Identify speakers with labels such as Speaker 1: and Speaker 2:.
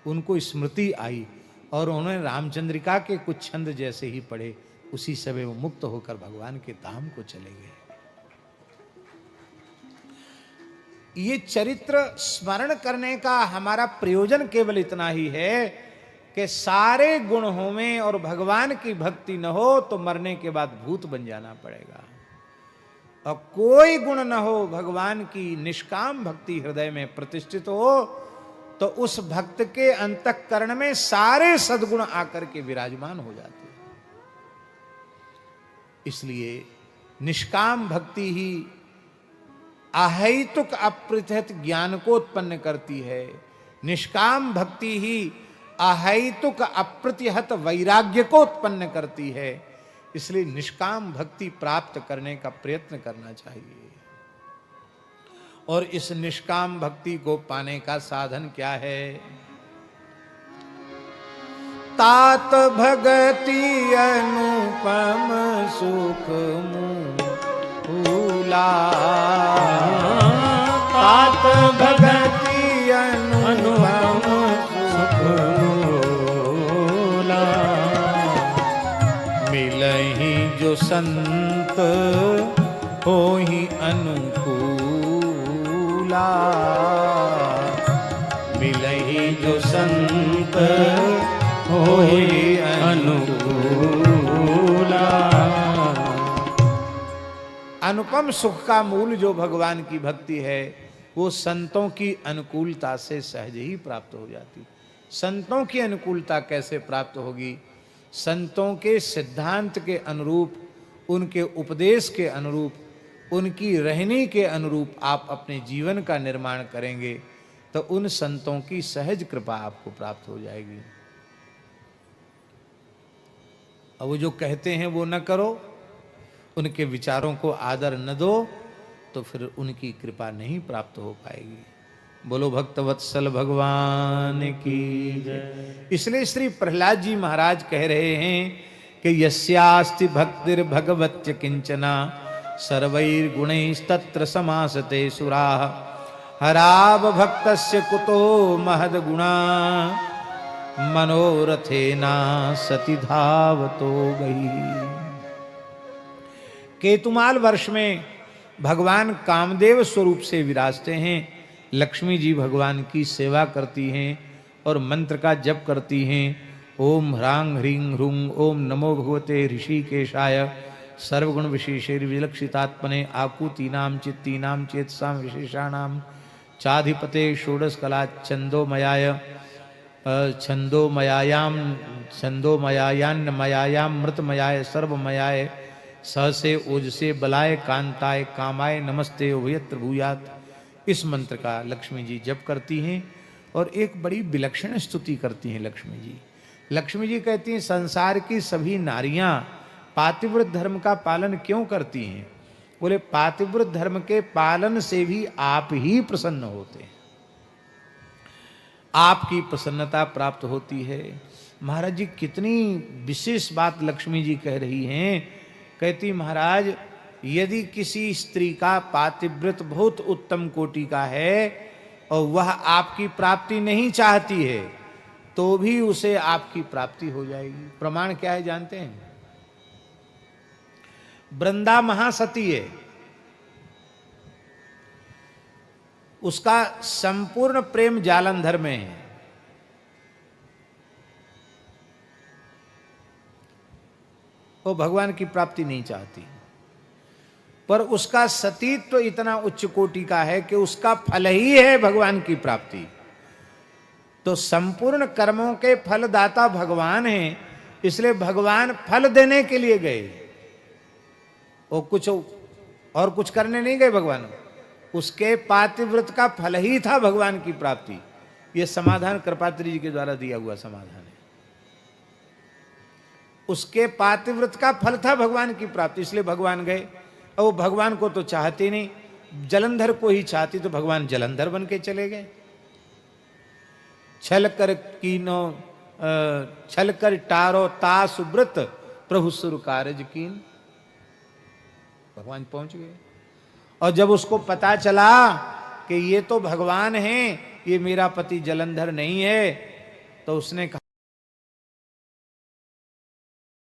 Speaker 1: उनको स्मृति आई और उन्होंने रामचंद्रिका के कुछ छंद जैसे ही पढ़े, उसी समय वो मुक्त होकर भगवान के धाम को चले गए। ये चरित्र स्मरण करने का हमारा प्रयोजन केवल इतना ही है कि सारे गुण होवें और भगवान की भक्ति न हो तो मरने के बाद भूत बन जाना पड़ेगा, और कोई गुण न हो, भगवान की निष्काम भक्ति हृदय में प्रतिष्ठित हो, तो उस भक्त के अंतःकरण में सारे सद्गुण आकर के विराजमान हो जाते हैं। इसलिए निष्काम भक्ति ही अहैतुक अप्रतिहत ज्ञान को उत्पन्न करती है, निष्काम भक्ति ही अहैतुक अप्रतिहत वैराग्य को उत्पन्न करती है। इसलिए निष्काम भक्ति प्राप्त करने का प्रयत्न करना चाहिए। और इस निष्काम भक्ति को पाने का साधन क्या है? तात भगति अनुपम सुख मूला, तात भगति अनुपम सुख मूला, मिलहि जो संत होहि अनुकूला, मिलहि जो संत होहि अनुकूला। अनुपम सुख का मूल जो भगवान की भक्ति है, वो संतों की अनुकूलता से सहज ही प्राप्त हो जाती। संतों की अनुकूलता कैसे प्राप्त होगी? संतों के सिद्धांत के अनुरूप, उनके उपदेश के अनुरूप, उनकी रहनी के अनुरूप आप अपने जीवन का निर्माण करेंगे तो उन संतों की सहज कृपा आपको प्राप्त हो जाएगी। और वो जो कहते हैं वो न करो, उनके विचारों को आदर न दो, तो फिर उनकी कृपा नहीं प्राप्त हो पाएगी। बोलो भक्तवत्सल भगवान की जय। इसलिए श्री प्रहलाद जी महाराज कह रहे हैं कि यस्यास्ति भक्तिर् भगवत्य किंचना सर्वैर्गुणैस्तत्र समासते सुराः हराव भक्तस्य कुतो महद्गुणा मनोरथेना सति धावतो गई। केतुमाल वर्ष में भगवान कामदेव स्वरूप से विराजते हैं। लक्ष्मी जी भगवान की सेवा करती हैं और मंत्र का जप करती हैं। ओम ह्रांग ह्रीं ह्रूं ओम नमो भगवते ऋषिकेशाय सर्वगुण विशेषेर विलक्षितात्मने आकुतीनाम चित्तीनाम चेतसाम विशेषाणाम चाधिपते षोडश कला छंदोमयाय छंदोमयायान्मयायाम मृतमयाय सर्वमयाय सहसे ओजसे बलाय कांताय कामाय नमस्ते उभयत्र भूयात। इस मंत्र का लक्ष्मी जी जप करती हैं और एक बड़ी विलक्षण स्तुति करती हैं लक्ष्मी जी। लक्ष्मी जी कहती हैं संसार की सभी नारियां पातिव्रत धर्म का पालन क्यों करती हैं? बोले पातिव्रत धर्म के पालन से भी आप ही प्रसन्न होते हैं, आपकी प्रसन्नता प्राप्त होती है। महाराज जी कितनी विशेष बात लक्ष्मी जी कह रही हैं। कहती महाराज यदि किसी स्त्री का पातिव्रत बहुत उत्तम कोटि का है और वह आपकी प्राप्ति नहीं चाहती है तो भी उसे आपकी प्राप्ति हो जाएगी। प्रमाण क्या है जानते हैं? वृंदा महासती है, उसका संपूर्ण प्रेम जालंधर में है। वो भगवान की प्राप्ति नहीं चाहती, पर उसका सतीत्व इतना उच्च कोटि का है कि उसका फल ही है भगवान की प्राप्ति। तो संपूर्ण कर्मों के फलदाता भगवान हैं, इसलिए भगवान फल देने के लिए गए, वो कुछ और कुछ करने नहीं गए भगवान। उसके पातिव्रत का फल ही था भगवान की प्राप्ति। यह समाधान कृपात्री जी के द्वारा दिया हुआ समाधान है। उसके पातिव्रत का फल था भगवान की प्राप्ति, इसलिए भगवान गए। और वो भगवान को तो चाहते नहीं, जलंधर को ही चाहती तो भगवान जलंधर बन के चले गए। छल कर टारो तासुव्रत प्रभु सुर कारज कीन। भगवान पहुंच गए। और जब उसको पता चला कि ये तो भगवान हैं, ये मेरा पति जलंधर नहीं है, तो उसने कहा